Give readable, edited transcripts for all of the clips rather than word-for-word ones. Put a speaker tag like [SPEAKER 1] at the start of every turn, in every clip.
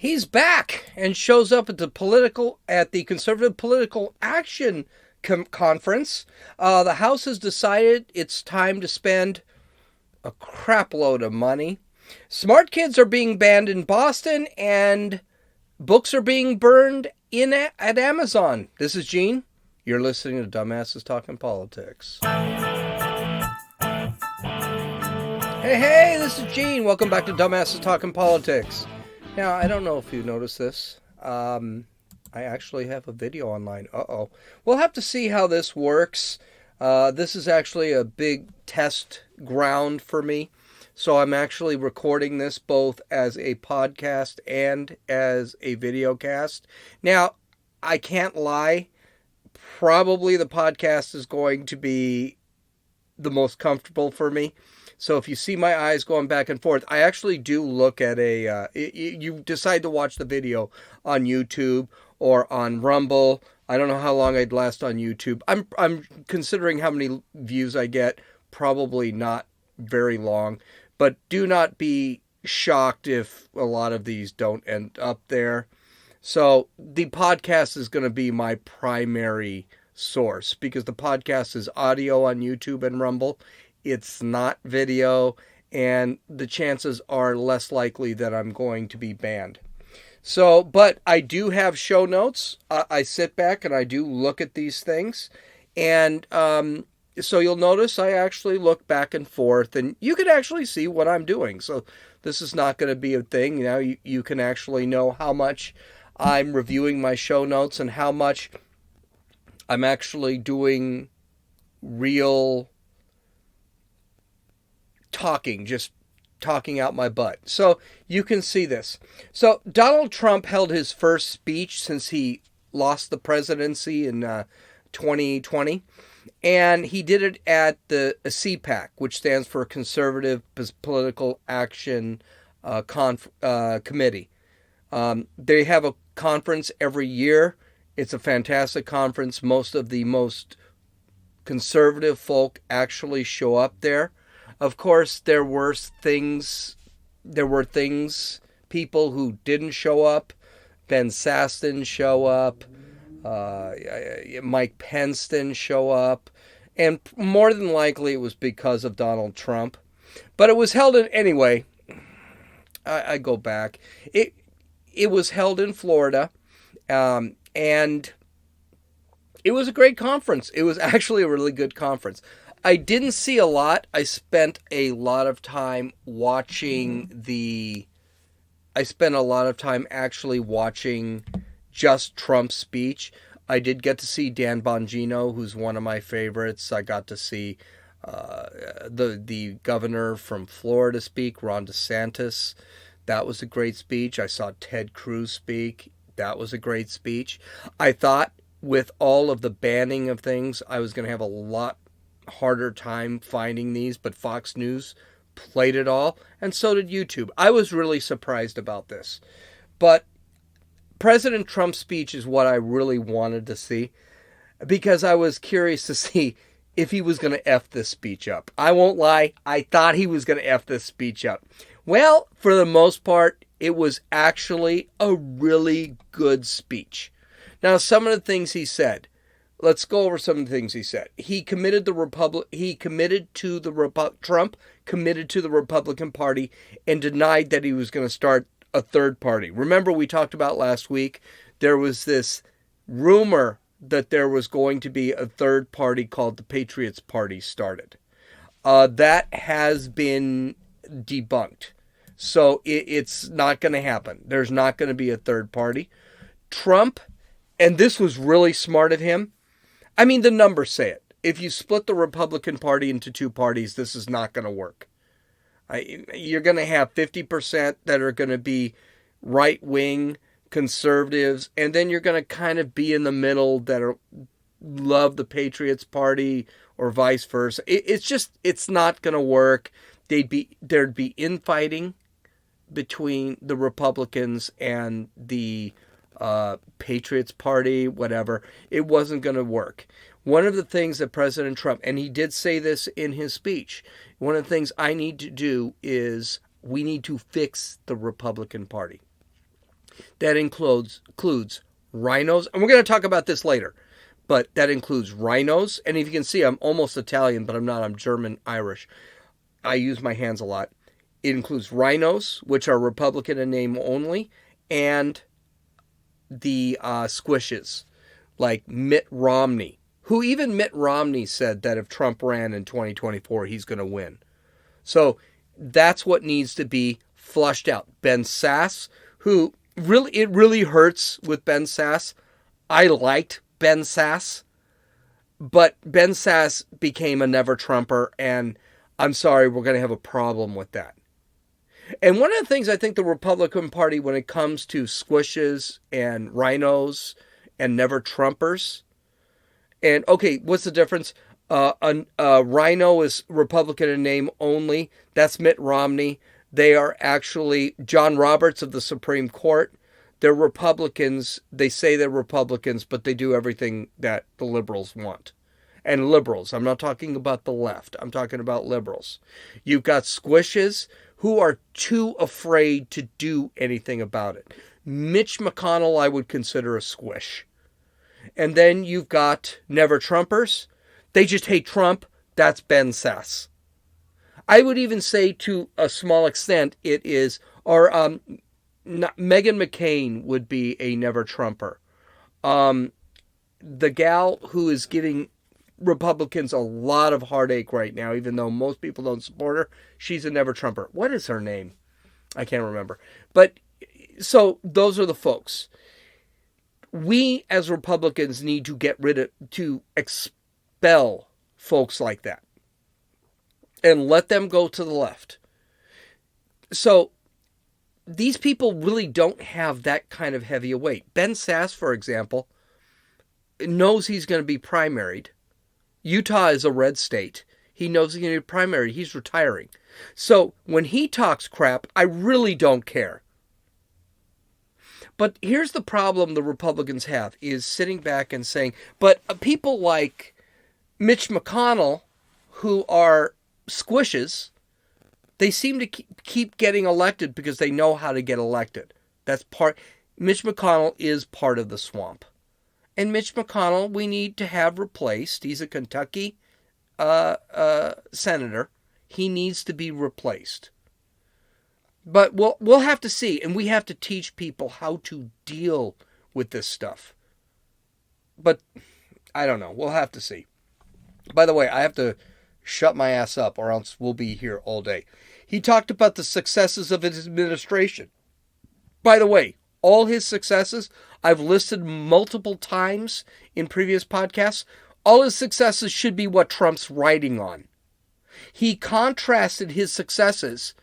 [SPEAKER 1] He's back and shows up at the Conservative Political Action Conference. The House has decided it's time to spend a crap load of money. Smart kids are being banned in Boston, and books are being burned at Amazon. This is Gene. You're listening to Dumbasses Talking Politics. Hey, this is Gene. Welcome back to Dumbasses Talking Politics. Now, I don't know if you noticed this. I actually have a video online. We'll have to see how this works. This is actually a big test ground for me. So I'm actually recording this both as a podcast and as a video cast. Now, I can't lie. Probably the podcast is going to be the most comfortable for me. So if you see my eyes going back and forth, I actually do look at you decide to watch the video on YouTube or on Rumble. I don't know how long I'd last on YouTube. I'm considering how many views I get. Probably not very long. But do not be shocked if a lot of these don't end up there. So the podcast is going to be my primary source because the podcast is audio on YouTube and Rumble. It's not video, and the chances are less likely that I'm going to be banned. So, but I do have show notes. I sit back and I do look at these things. And so you'll notice I actually look back and forth, and you can actually see what I'm doing. So this is not going to be a thing. Now you can actually know how much I'm reviewing my show notes and how much I'm actually doing real talking, just talking out my butt. So you can see this. So Donald Trump held his first speech since he lost the presidency in 2020. And he did it at the CPAC, which stands for Conservative Political Action Committee. They have a conference every year. It's a fantastic conference. Most of the most conservative folk actually show up there. Of course, there were people who didn't show up. Ben Sass didn't show up. Mike Pence didn't show up. And more than likely it was because of Donald Trump. But it was held in, anyway, I go back. It was held in Florida. And it was a great conference. It was actually a really good conference. I didn't see a lot. I spent a lot of time actually watching just Trump's speech. I did get to see Dan Bongino, who's one of my favorites. I got to see the governor from Florida speak, Ron DeSantis. That was a great speech. I saw Ted Cruz speak. That was a great speech. I thought with all of the banning of things, I was going to have a lot harder time finding these, but Fox News played it all, and so did YouTube. I was really surprised about this. But President Trump's speech is what I really wanted to see, because I was curious to see if he was going to F this speech up. I won't lie, I thought he was going to F this speech up. Well, for the most part, it was actually a really good speech. Now, some of the things he said. Let's go over some of the things he said. Trump committed to the Republican Party and denied that he was going to start a third party. Remember, we talked about last week, there was this rumor that there was going to be a third party called the Patriots Party started. That has been debunked. So it's not going to happen. There's not going to be a third party. Trump, and this was really smart of him, I mean, the numbers say it. If you split the Republican Party into two parties, this is not going to work. You're going to have 50% that are going to be right-wing conservatives, and then you're going to kind of be in the middle that love the Patriots Party or vice versa. It's not going to work. There'd be infighting between the Republicans and the Patriots Party, whatever. It wasn't going to work. One of the things that President Trump, and he did say this in his speech, one of the things I need to do is we need to fix the Republican Party. That includes rhinos, and we're going to talk about this later, but that includes rhinos. And if you can see, I'm almost Italian, but I'm not. I'm German Irish. I use my hands a lot. It includes rhinos, which are Republican in name only, and the squishes, like Mitt Romney, who even Mitt Romney said that if Trump ran in 2024, he's going to win. So that's what needs to be flushed out. Ben Sasse, who it really hurts with Ben Sasse. I liked Ben Sasse, but Ben Sasse became a never Trumper, and I'm sorry, we're going to have a problem with that. And one of the things I think the Republican Party, when it comes to squishes and rhinos and never Trumpers, and okay, what's the difference? A rhino is Republican in name only. That's Mitt Romney. They are actually John Roberts of the Supreme Court. They're Republicans. They say they're Republicans, but they do everything that the liberals want. And liberals, I'm not talking about the left. I'm talking about liberals. You've got squishes who are too afraid to do anything about it. Mitch McConnell, I would consider a squish. And then you've got never Trumpers. They just hate Trump. That's Ben Sasse. I would even say to a small extent it is, or Meghan McCain would be a never Trumper. The gal who is giving Republicans a lot of heartache right now, even though most people don't support her, she's a never Trumper. What is her name? I can't remember. But so those are the folks. We as Republicans need to to expel folks like that and let them go to the left. So these people really don't have that kind of heavy a weight. Ben Sasse, for example, knows he's going to be primaried. Utah is a red state. He knows he's going to be primaried. He's retiring. So when he talks crap, I really don't care. But here's the problem the Republicans have, is sitting back and saying, but people like Mitch McConnell, who are squishes, they seem to keep getting elected because they know how to get elected. Mitch McConnell is part of the swamp. And Mitch McConnell, we need to have replaced. He's a Kentucky senator. He needs to be replaced. But we'll have to see, and we have to teach people how to deal with this stuff. But I don't know. We'll have to see. By the way, I have to shut my ass up, or else we'll be here all day. He talked about the successes of his administration. By the way, all his successes, I've listed multiple times in previous podcasts. All his successes should be what Trump's riding on. He contrasted his successes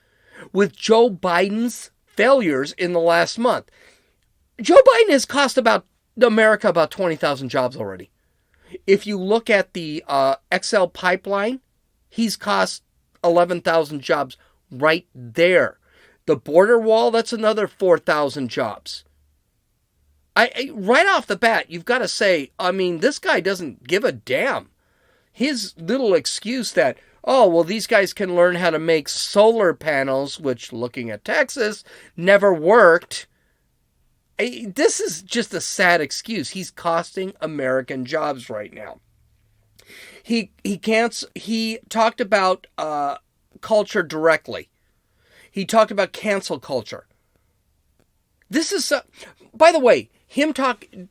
[SPEAKER 1] with Joe Biden's failures in the last month. Joe Biden has cost America about 20,000 jobs already. If you look at the XL pipeline, he's cost 11,000 jobs right there. The border wall, that's another 4,000 jobs. Right off the bat, you've got to say, I mean, this guy doesn't give a damn. His little excuse that, oh, well, these guys can learn how to make solar panels, which, looking at Texas, never worked. This is just a sad excuse. He's costing American jobs right now. He talked about culture directly. He talked about cancel culture. This is, by the way,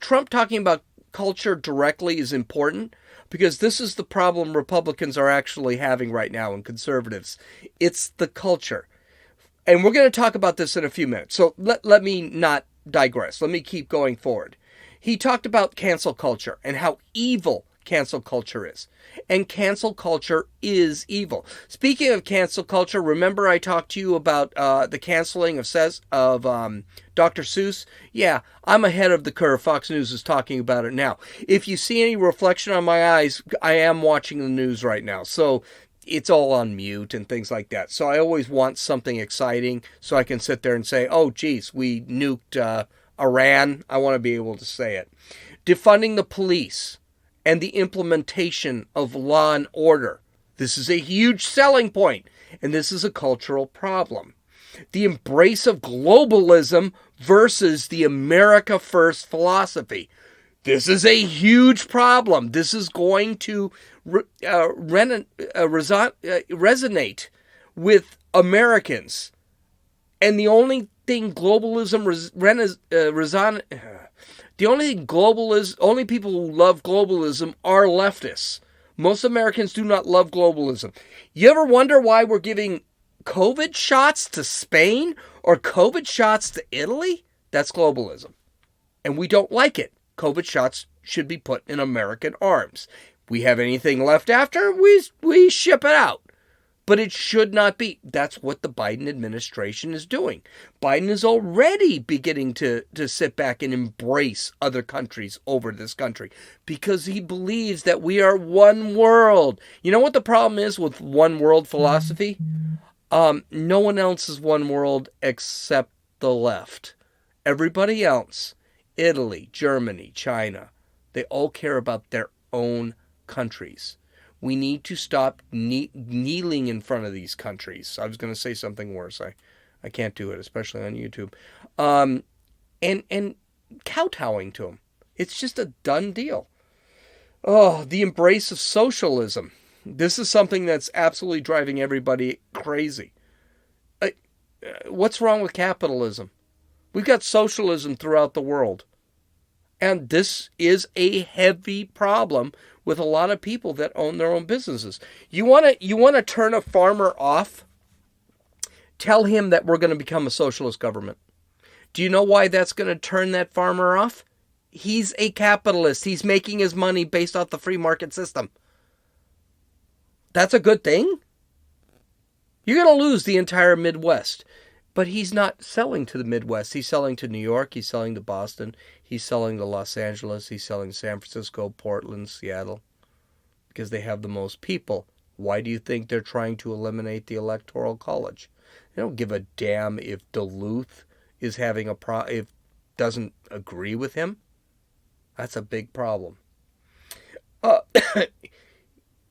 [SPEAKER 1] Trump talking about culture directly is important because this is the problem Republicans are actually having right now and conservatives. It's the culture. And we're going to talk about this in a few minutes. So let me not digress. Let me keep going forward. He talked about cancel culture and how evil cancel culture is. And cancel culture is evil. Speaking of cancel culture, remember I talked to you about the canceling of Dr. Seuss? Yeah, I'm ahead of the curve. Fox News is talking about it now. If you see any reflection on my eyes, I am watching the news right now. So it's all on mute and things like that. So I always want something exciting so I can sit there and say, oh, geez, we nuked Iran. I want to be able to say it. Defunding the police and the implementation of law and order. This is a huge selling point, and this is a cultural problem. The embrace of globalism versus the America First philosophy. This is a huge problem. This is going to resonate with Americans. And the only thing only people who love globalism are leftists. Most Americans do not love globalism. You ever wonder why we're giving COVID shots to Spain or COVID shots to Italy? That's globalism. And we don't like it. COVID shots should be put in American arms. We have anything left after, we ship it out. But it should not be. That's what the Biden administration is doing. Biden is already beginning to sit back and embrace other countries over this country because he believes that we are one world. You know what the problem is with one world philosophy? No one else is one world except the left. Everybody else, Italy, Germany, China, they all care about their own countries. We need to stop kneeling in front of these countries. I was going to say something worse. I can't do it, especially on YouTube. And kowtowing to them. It's just a done deal. Oh, the embrace of socialism. This is something that's absolutely driving everybody crazy. What's wrong with capitalism? We've got socialism throughout the world. And this is a heavy problem with a lot of people that own their own businesses. You want to turn a farmer off? Tell him that we're going to become a socialist government. Do you know why that's going to turn that farmer off? He's a capitalist. He's making his money based off the free market system. That's a good thing. You're going to lose the entire Midwest. But he's not selling to the Midwest. He's selling to New York. He's selling to Boston. He's selling to Los Angeles. He's selling to San Francisco, Portland, Seattle. Because they have the most people. Why do you think they're trying to eliminate the Electoral College? They don't give a damn if Duluth is having if doesn't agree with him. That's a big problem.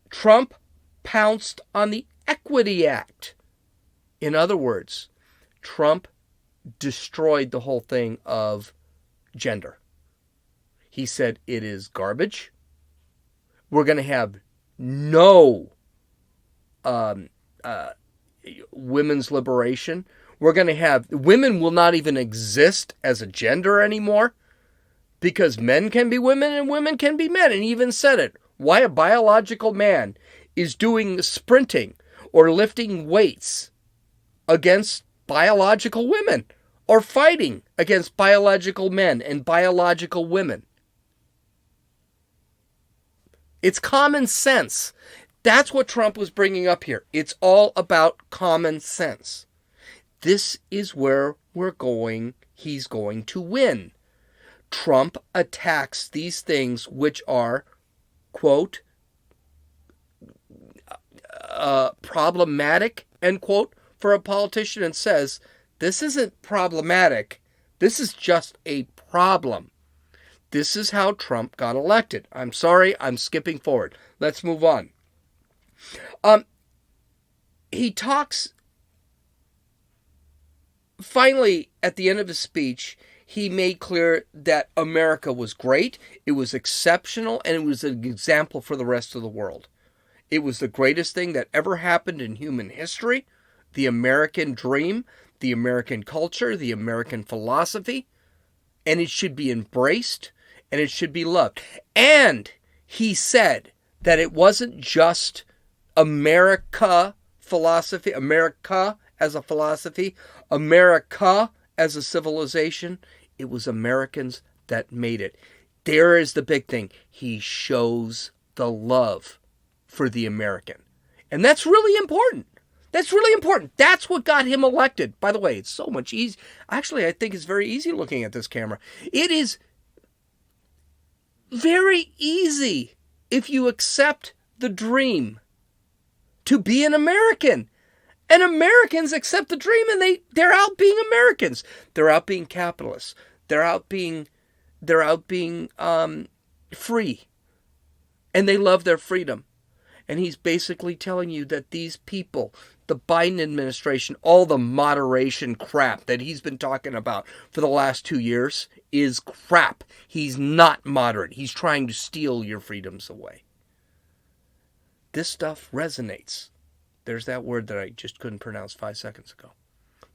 [SPEAKER 1] Trump pounced on the Equity Act. In other words, Trump destroyed the whole thing of gender. He said it is garbage. We're going to have no women's liberation. We're going to have women will not even exist as a gender anymore because men can be women and women can be men. And he even said it. Why a biological man is doing sprinting or lifting weights against biological women or fighting against biological men and biological women. It's common sense. That's what Trump was bringing up here. It's all about common sense. This is where he's going to win. Trump attacks these things which are, quote, problematic, end quote, for a politician and says, this isn't problematic. This is just a problem. This is how Trump got elected. I'm sorry, I'm skipping forward. Let's move on. He talks, finally, at the end of his speech, he made clear that America was great, it was exceptional, and it was an example for the rest of the world. It was the greatest thing that ever happened in human history. The American dream, the American culture, the American philosophy, and it should be embraced and it should be loved. And he said that it wasn't just America philosophy, America as a philosophy, America as a civilization. It was Americans that made it. There is the big thing. He shows the love for the American. And that's really important. That's really important. That's what got him elected. By the way, it's so much easy. Actually, I think it's very easy looking at this camera. It is very easy if you accept the dream to be an American. And Americans accept the dream and they're out being Americans. They're out being capitalists. They're out being free. And they love their freedom. And he's basically telling you that these people, the Biden administration, all the moderation crap that he's been talking about for the last 2 years is crap. He's not moderate. He's trying to steal your freedoms away. This stuff resonates. There's that word that I just couldn't pronounce 5 seconds ago.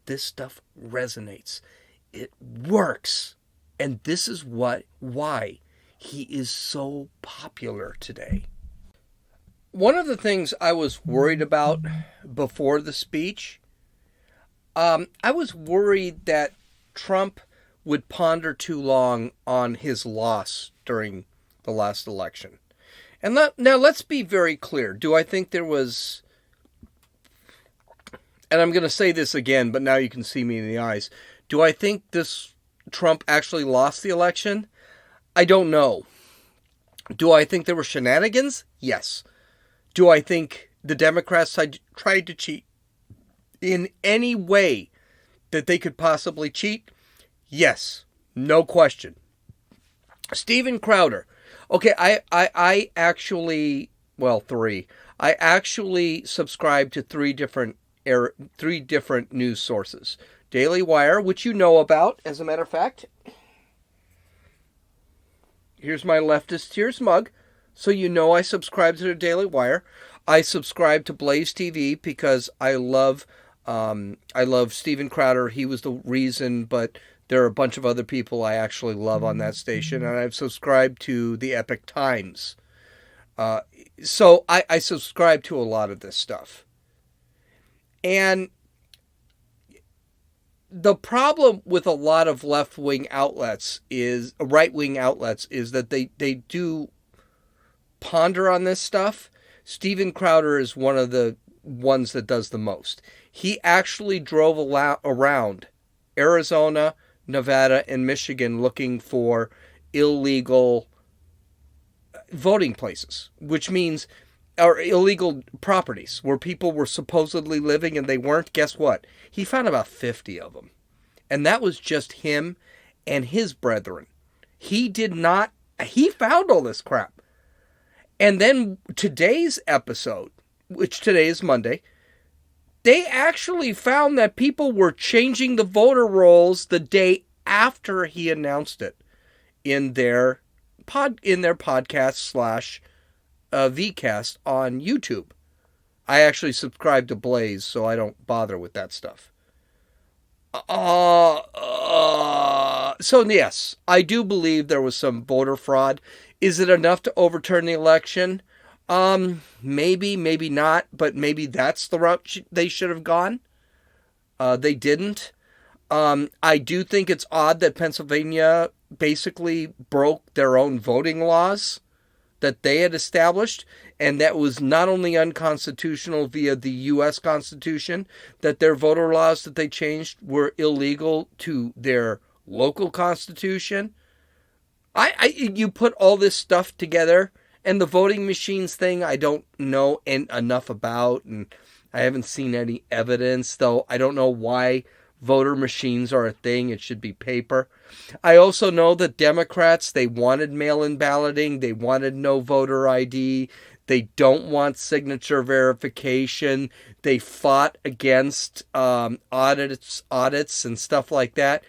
[SPEAKER 1] This stuff resonates. It works. And this is why he is so popular today. One of the things I was worried about before the speech, I was worried that Trump would ponder too long on his loss during the last election. And now let's be very clear. Do I think there was, and I'm going to say this again, but now you can see me in the eyes. Do I think this Trump actually lost the election? I don't know. Do I think there were shenanigans? Yes. Do I think the Democrats tried to cheat in any way that they could possibly cheat? Yes. No question. Steven Crowder. Okay, I actually, well, 3. I actually subscribe to three different news sources. Daily Wire, which you know about, as a matter of fact. Here's my leftist tears mug. So you know I subscribe to the Daily Wire. I subscribe to Blaze TV because I love Steven Crowder. He was the reason, but there are a bunch of other people I actually love on that station. And I've subscribed to the Epic Times. So I subscribe to a lot of this stuff. And the problem with a lot of right-wing outlets is that they do ponder on this stuff. Steven Crowder is one of the ones that does the most. He actually drove around Arizona, Nevada, and Michigan looking for illegal voting places, which means or illegal properties where people were supposedly living and they weren't. Guess what? He found about 50 of them. And that was just him and his brethren. He found all this crap. And then today's episode, which today is Monday, they actually found that people were changing the voter rolls the day after he announced it in their podcast / Vcast on YouTube. I actually subscribe to Blaze, so I don't bother with that stuff. So yes, I do believe there was some voter fraud. Is it enough to overturn the election? Maybe, maybe not, but maybe that's the route they should have gone. They didn't. I do think it's odd that Pennsylvania basically broke their own voting laws that they had established, and that was not only unconstitutional via the U.S. Constitution, that their voter laws that they changed were illegal to their local constitution. You put all this stuff together, and the voting machines thing I don't know enough about, and I haven't seen any evidence, though I don't know why voter machines are a thing. It should be paper. I also know that Democrats, they wanted mail-in balloting. They wanted no voter ID. They don't want signature verification. They fought against audits and stuff like that.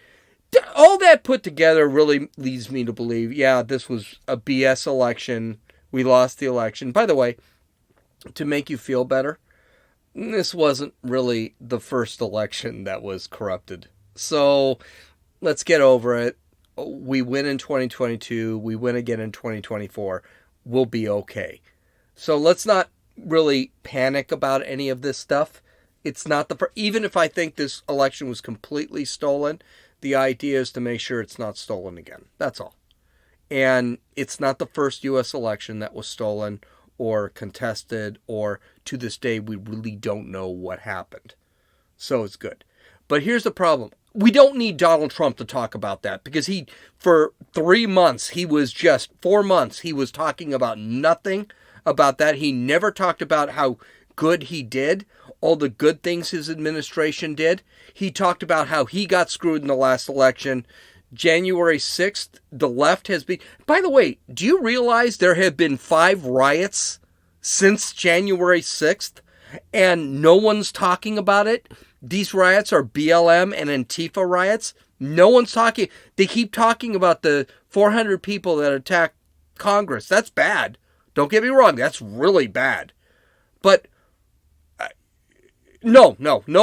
[SPEAKER 1] All that put together really leads me to believe, yeah, this was a BS election. We lost the election. By the way, to make you feel better, this wasn't really the first election that was corrupted. So let's get over it. We win in 2022. We win again in 2024. We'll be okay. So let's not really panic about any of this stuff. It's not even if I think this election was completely stolen, the idea is to make sure it's not stolen again. That's all. And it's not the first U.S. election that was stolen or contested, or to this day, we really don't know what happened. So it's good. But here's the problem. We don't need Donald Trump to talk about that, because for 4 months, he was talking about nothing about that. He never talked about how good he did, all the good things his administration did. He talked about how he got screwed in the last election. January 6th, the left has been... By the way, do you realize there have been 5 riots since January 6th, and no one's talking about it. These riots are BLM and Antifa riots. No one's talking. They keep talking about the 400 people that attacked Congress. That's bad. Don't get me wrong. That's really bad. But no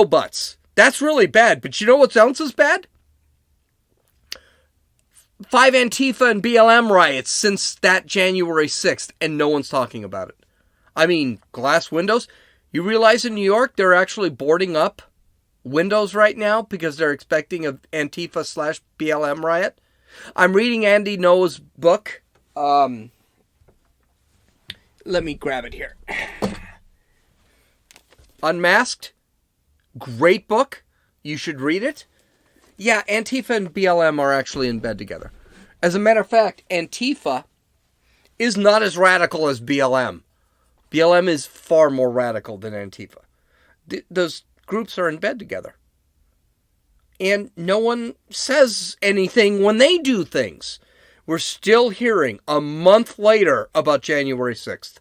[SPEAKER 1] buts. That's really bad. But you know what else is bad? 5 Antifa and BLM riots since that January 6th, and no one's talking about it. I mean, glass windows. You realize in New York they're actually boarding up windows right now because they're expecting an Antifa/BLM riot. I'm reading Andy Noah's book. Let me grab it here. Unmasked. Great book. You should read it. Yeah, Antifa and BLM are actually in bed together. As a matter of fact, Antifa is not as radical as BLM. BLM is far more radical than Antifa. Those groups are in bed together. And no one says anything when they do things. We're still hearing a month later about January 6th.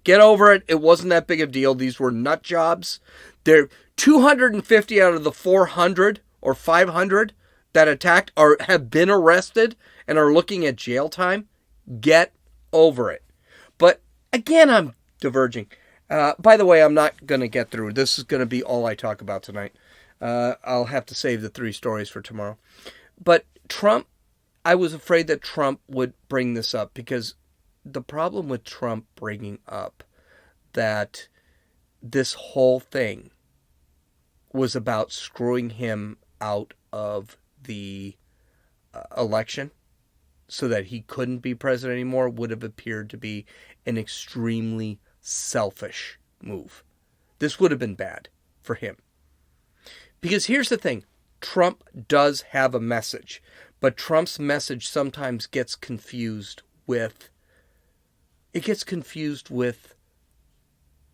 [SPEAKER 1] Get over it. It wasn't that big a deal. These were nut jobs. They're 250 out of the 400 or 500 that attacked have been arrested and are looking at jail time. Get over it. But again, I'm diverging. By the way, I'm not going to get through. This is going to be all I talk about tonight. I'll have to save the 3 stories for tomorrow. But Trump, I was afraid that Trump would bring this up because the problem with Trump bringing up that this whole thing was about screwing him out of the election so that he couldn't be president anymore would have appeared to be an extremely selfish move. This would have been bad for him. Because here's the thing. Trump does have a message, but Trump's message sometimes gets confused with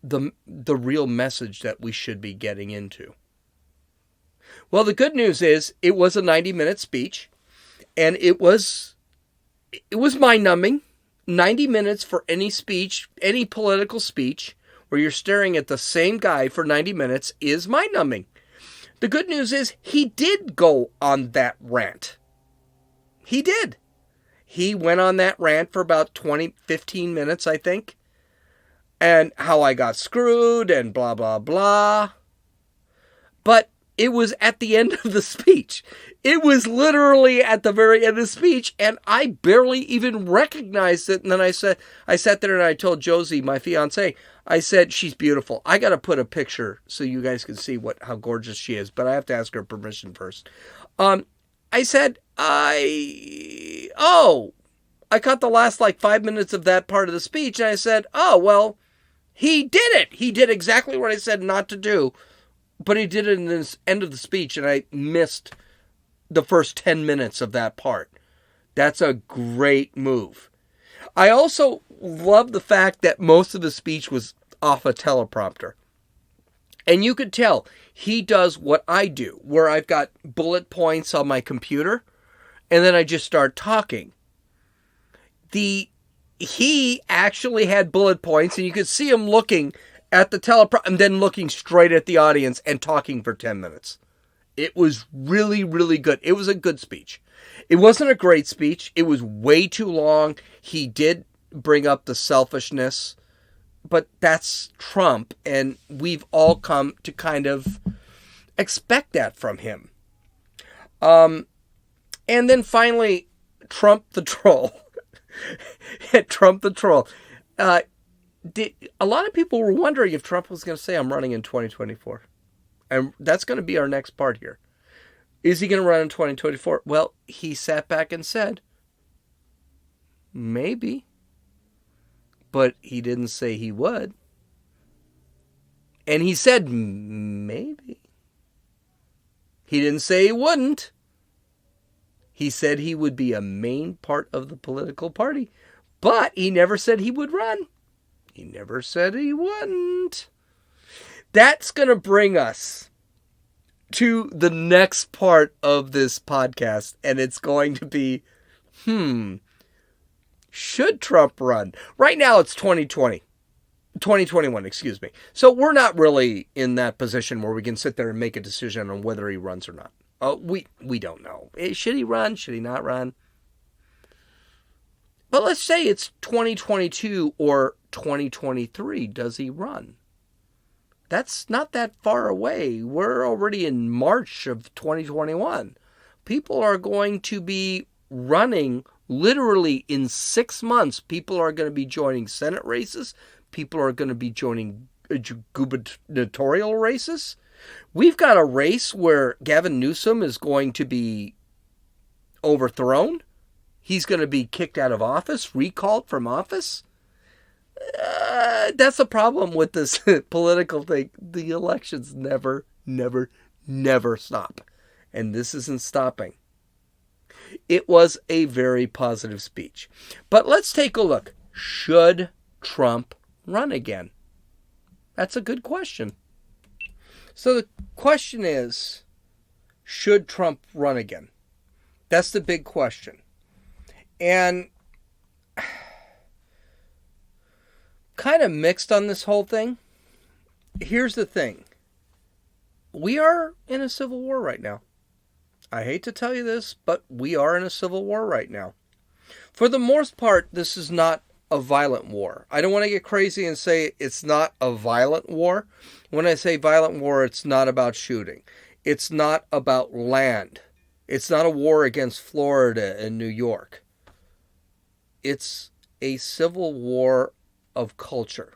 [SPEAKER 1] the real message that we should be getting into. Well, the good news is it was a 90-minute speech, and it was mind-numbing. 90 minutes for any speech, any political speech, where you're staring at the same guy for 90 minutes is mind-numbing. The good news is he did go on that rant. He did. He went on that rant for about 15 minutes, I think. And how I got screwed and blah, blah, blah. But it was at the end of the speech. It was literally at the very end of the speech, and I barely even recognized it. And then I sat there and I told Josie, my fiance, I said, she's beautiful. I got to put a picture so you guys can see how gorgeous she is, but I have to ask her permission first. I said, I caught the last 5 minutes of that part of the speech, and I said, oh, well, he did it. He did exactly what I said not to do, but he did it in the end of the speech, and I missed the first 10 minutes of that part. That's a great move. I also love the fact that most of the speech was off a teleprompter. And you could tell he does what I do, where I've got bullet points on my computer, and then I just start talking. He actually had bullet points, and you could see him looking at the teleprompter and then looking straight at the audience and talking for 10 minutes. It was really, really good. It was a good speech. It wasn't a great speech. It was way too long. He did bring up the selfishness, but that's Trump, and we've all come to kind of expect that from him. And then finally, Trump the troll. Trump the troll. A lot of people were wondering if Trump was going to say, I'm running in 2024. And that's going to be our next part here. Is he going to run in 2024? Well, he sat back and said, maybe. But he didn't say he would. And he said, maybe. He didn't say he wouldn't. He said he would be a main part of the political party. But he never said he would run. He never said he wouldn't. That's going to bring us to the next part of this podcast. And it's going to be, Should Trump run? Right now it's 2021, excuse me. So we're not really in that position where we can sit there and make a decision on whether he runs or not. We don't know. Should he run? Should he not run? But let's say it's 2022 or 2023. Does he run? That's not that far away. We're already in March of 2021. People are going to be running literally in 6 months. People are going to be joining Senate races. People are going to be joining gubernatorial races. We've got a race where Gavin Newsom is going to be overthrown. He's going to be kicked out of office, recalled from office. That's a problem with this political thing. The elections never stop. And this isn't stopping. It was a very positive speech. But let's take a look. Should Trump run again? That's a good question. So the question is, should Trump run again? That's the big question. And kind of mixed on this whole thing. Here's the thing. We are in a civil war right now. I hate to tell you this, but we are in a civil war right now. For the most part, this is not a violent war. I don't want to get crazy and say it's not a violent war. When I say violent war, it's not about shooting. It's not about land. It's not a war against Florida and New York. It's a civil war of culture.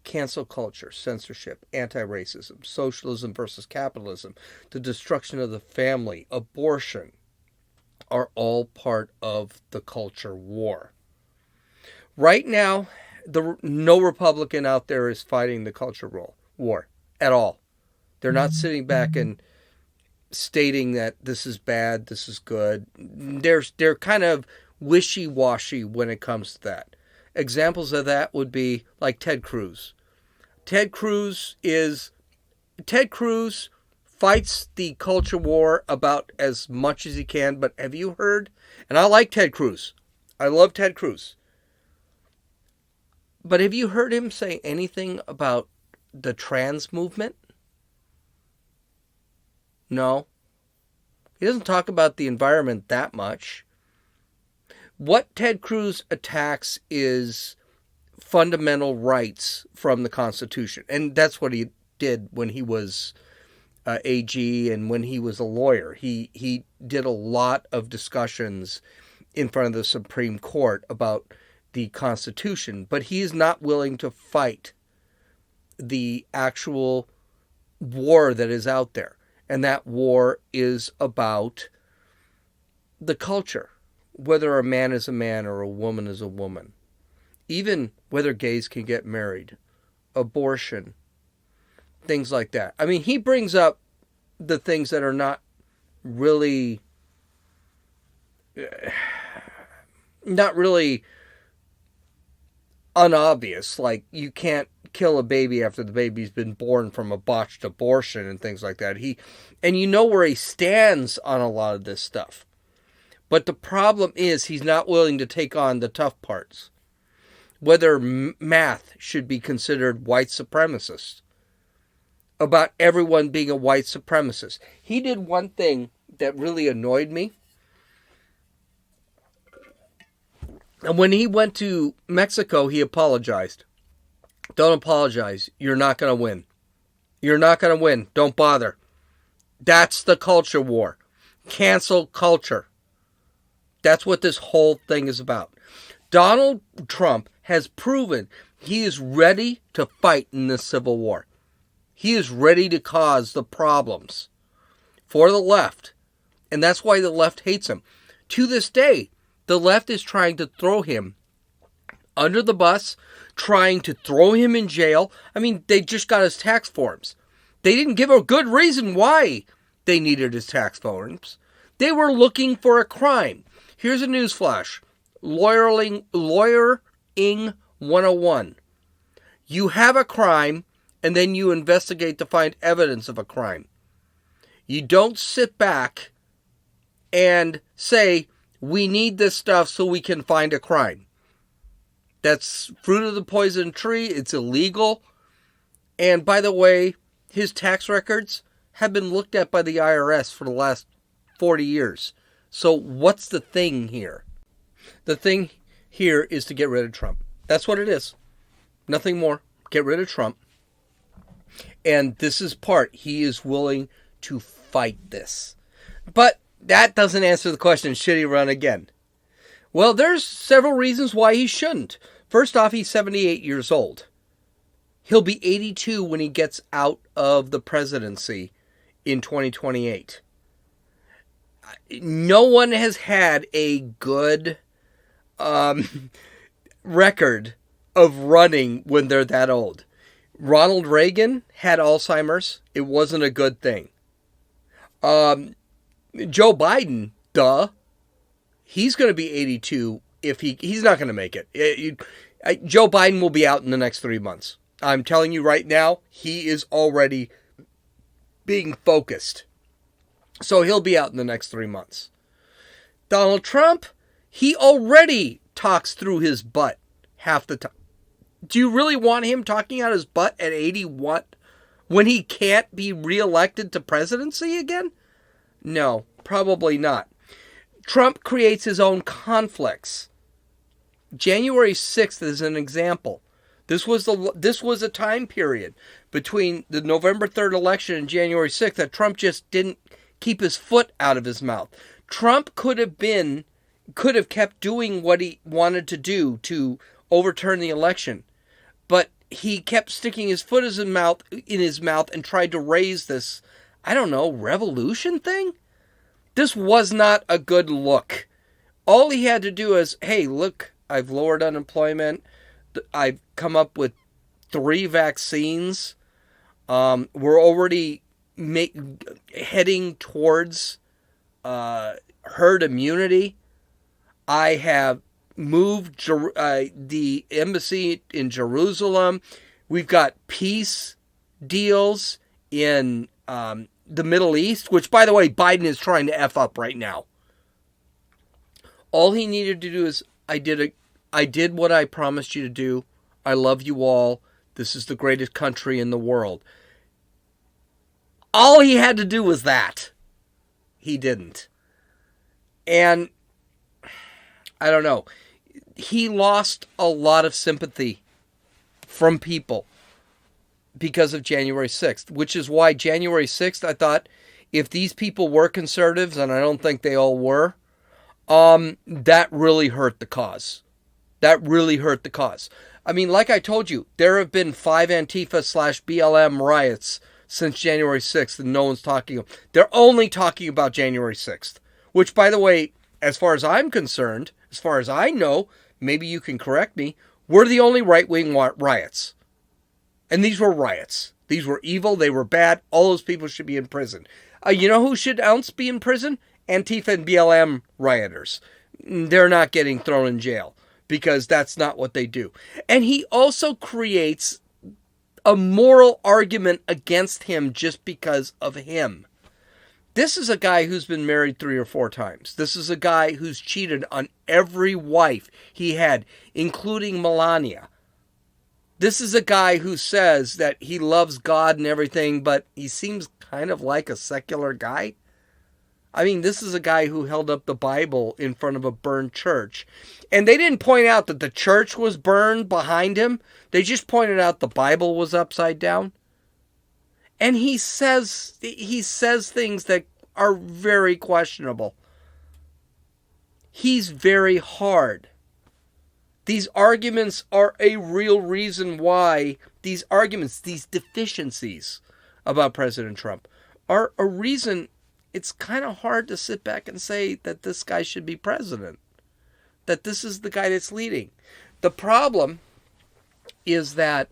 [SPEAKER 1] Cancel culture, censorship, anti-racism, socialism versus capitalism, the destruction of the family, abortion are all part of the culture war. Right now, no Republican out there is fighting the culture war at all. They're not sitting back and stating that this is bad, this is good. They're kind of wishy-washy when it comes to that. Examples of that would be like Ted Cruz. Ted Cruz fights the culture war about as much as he can, but have you heard? And I like Ted Cruz. I love Ted Cruz. But have you heard him say anything about the trans movement? No. He doesn't talk about the environment that much. What Ted Cruz attacks is fundamental rights from the Constitution. And that's what he did when he was AG and when he was a lawyer. He did a lot of discussions in front of the Supreme Court about the Constitution, but he is not willing to fight the actual war that is out there. And that war is about the culture, whether a man is a man or a woman is a woman. Even whether gays can get married, abortion, things like that. I mean, he brings up the things that are not really unobvious. Like, you can't kill a baby after the baby's been born from a botched abortion and things like that. And you know where he stands on a lot of this stuff. But the problem is he's not willing to take on the tough parts. Whether math should be considered white supremacist. About everyone being a white supremacist. He did one thing that really annoyed me. And when he went to Mexico, he apologized. Don't apologize. You're not going to win. You're not going to win. Don't bother. That's the culture war. Cancel culture. That's what this whole thing is about. Donald Trump has proven he is ready to fight in this civil war. He is ready to cause the problems for the left. And that's why the left hates him. To this day, the left is trying to throw him under the bus, trying to throw him in jail. I mean, they just got his tax forms. They didn't give a good reason why they needed his tax forms. They were looking for a crime. Here's a newsflash. Lawyering 101. You have a crime, and then you investigate to find evidence of a crime. You don't sit back and say, We need this stuff so we can find a crime. That's fruit of the poison tree. It's illegal. And by the way, his tax records have been looked at by the IRS for the last 40 years. So what's the thing here? The thing here is to get rid of Trump. That's what it is. Nothing more. Get rid of Trump. And this is part. He is willing to fight this. But that doesn't answer the question, should he run again? Well, there's several reasons why he shouldn't. First off, he's 78 years old. He'll be 82 when he gets out of the presidency in 2028. No one has had a good record of running when they're that old. Ronald Reagan had Alzheimer's. It wasn't a good thing. Joe Biden, he's going to be 82 if he's not going to make it. Joe Biden will be out in the next 3 months. I'm telling you right now, he is already being focused. So he'll be out in the next 3 months. Donald Trump, he already talks through his butt half the time. Do you really want him talking out his butt at 81 when he can't be reelected to presidency again? No, probably not. Trump creates his own conflicts. January 6th is an example. This was a time period between the November 3rd election and January 6th that Trump just didn't keep his foot out of his mouth. Trump could have kept doing what he wanted to do to overturn the election, but he kept sticking his foot in his mouth and tried to raise this, revolution thing. This was not a good look. All he had to do is, hey, look, I've lowered unemployment. I've come up with 3 vaccines. We're already heading towards herd immunity. I have moved the embassy in Jerusalem. We've got peace deals in the Middle East, which, by the way, Biden is trying to F up right now. All he needed to do is, I did what I promised you to do. I love you all. This is the greatest country in the world. All he had to do was that. He didn't. And I don't know. He lost a lot of sympathy from people because of January 6th, which is why January 6th, I thought, if these people were conservatives, and I don't think they all were, that really hurt the cause. That really hurt the cause. I mean, like I told you, there have been 5 Antifa/BLM riots since January 6th, and no one's talking. They're only talking about January 6th, which, by the way, as far as I'm concerned, as far as I know, maybe you can correct me, were the only right-wing riots. And these were riots. These were evil. They were bad. All those people should be in prison. You know who should else be in prison? Antifa and BLM rioters. They're not getting thrown in jail because that's not what they do. And he also creates a moral argument against him just because of him. This is a guy who's been married 3 or 4 times. This is a guy who's cheated on every wife he had, including Melania. This is a guy who says that he loves God and everything, but he seems kind of like a secular guy. I mean, this is a guy who held up the Bible in front of a burned church. And they didn't point out that the church was burned behind him. They just pointed out the Bible was upside down. And he says things that are very questionable. He's very hard. These arguments are a real reason why these deficiencies about President Trump are a reason it's kind of hard to sit back and say that this guy should be president, that this is the guy that's leading. The problem is that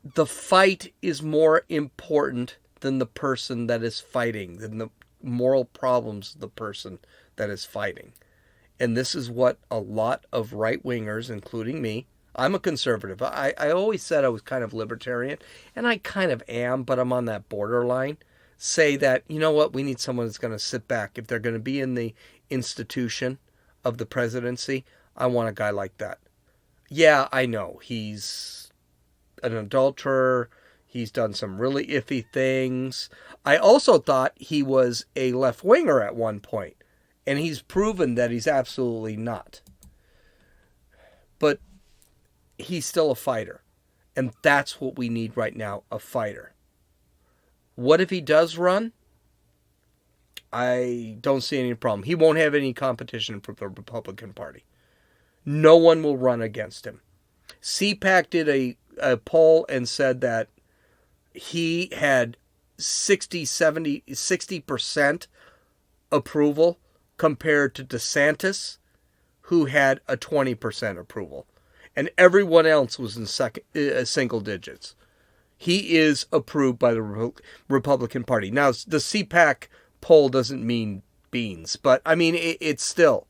[SPEAKER 1] the fight is more important than the person that is fighting, than the moral problems of the person that is fighting. And this is what a lot of right-wingers, including me, I'm a conservative. I always said I was kind of libertarian, and I kind of am, but I'm on that borderline. say that, you know what, we need someone that's going to sit back. If they're going to be in the institution of the presidency, I want a guy like that. Yeah, I know. He's an adulterer. He's done some really iffy things. I also thought he was a left-winger at one point, and he's proven that he's absolutely not. But he's still a fighter, and that's what we need right now, a fighter. What if he does run? I don't see any problem. He won't have any competition for the Republican Party. No one will run against him. CPAC did a poll and said that he had 60% approval compared to DeSantis, who had a 20% approval. And everyone else was in single digits. He is approved by the Republican Party. Now, the CPAC poll doesn't mean beans, but I mean, it's still,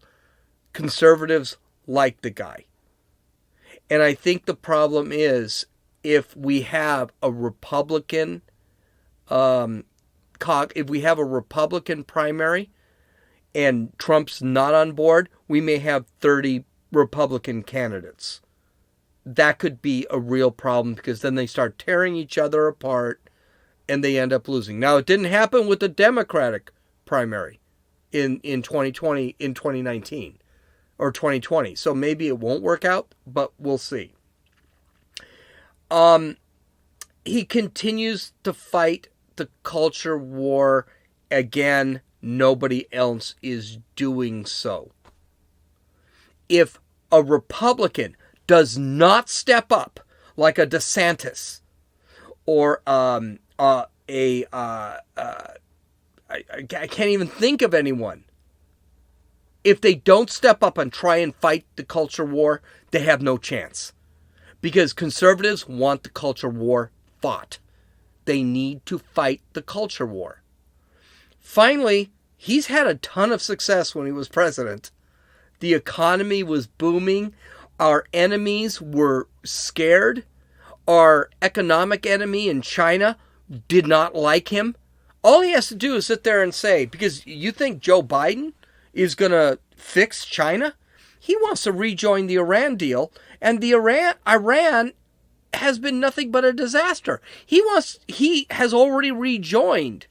[SPEAKER 1] conservatives like the guy. And I think the problem is, if we have a Republican, if we have a Republican primary and Trump's not on board, we may have 30 Republican candidates. That could be a real problem, because then they start tearing each other apart and they end up losing. Now, it didn't happen with the Democratic primary in 2019 or 2020. So maybe it won't work out, but we'll see. He continues to fight the culture war. Again, nobody else is doing so. If a Republican does not step up like a DeSantis or I can't even think of anyone. If they don't step up and try and fight the culture war, they have no chance. Because conservatives want the culture war fought. They need to fight the culture war. Finally, he's had a ton of success when he was president. The economy was booming. Our enemies were scared. Our economic enemy in China did not like him. All he has to do is sit there and say, because you think Joe Biden is going to fix China? He wants to rejoin the Iran deal, and the Iran has been nothing but a disaster. He has already rejoined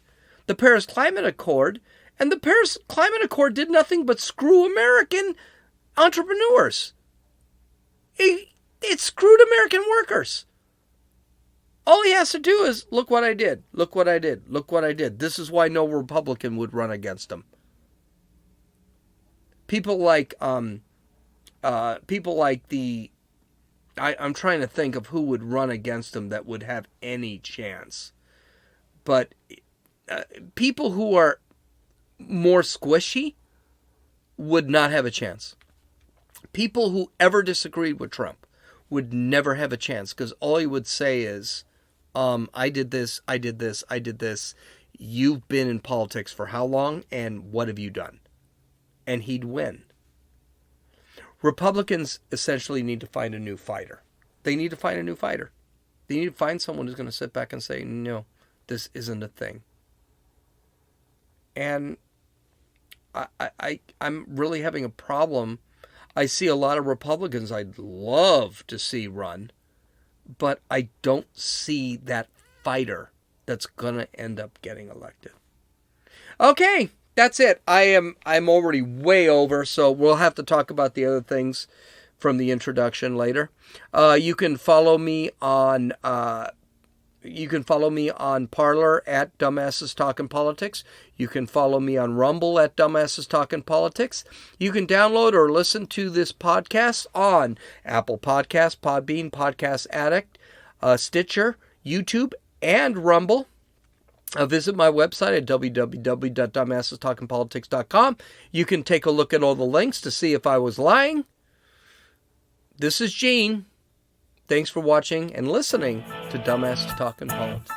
[SPEAKER 1] the Paris Climate Accord, and the Paris Climate Accord did nothing but screw American entrepreneurs. It screwed American workers. All he has to do is, look what I did, look what I did, look what I did. This is why no Republican would run against him. People like I'm trying to think of who would run against him that would have any chance. But people who are more squishy would not have a chance. People who ever disagreed with Trump would never have a chance, because all he would say is, I did this, I did this, I did this. You've been in politics for how long, and what have you done? And he'd win. Republicans essentially need to find a new fighter. They need to find a new fighter. They need to find someone who's going to sit back and say, no, this isn't a thing. And I'm really having a problem. I see a lot of Republicans I'd love to see run, but I don't see that fighter that's going to end up getting elected. Okay, that's it. I'm already way over, so we'll have to talk about the other things from the introduction later. You can follow me on Parler at Dumbasses Talkin' Politics. You can follow me on Rumble at Dumbasses Talkin' Politics. You can download or listen to this podcast on Apple Podcasts, Podbean, Podcast Addict, Stitcher, YouTube, and Rumble. Visit my website at www.dumbassestalkingpolitics.com. You can take a look at all the links to see if I was lying. This is Gene. Thanks for watching and listening to Dumbasses Talking Politics.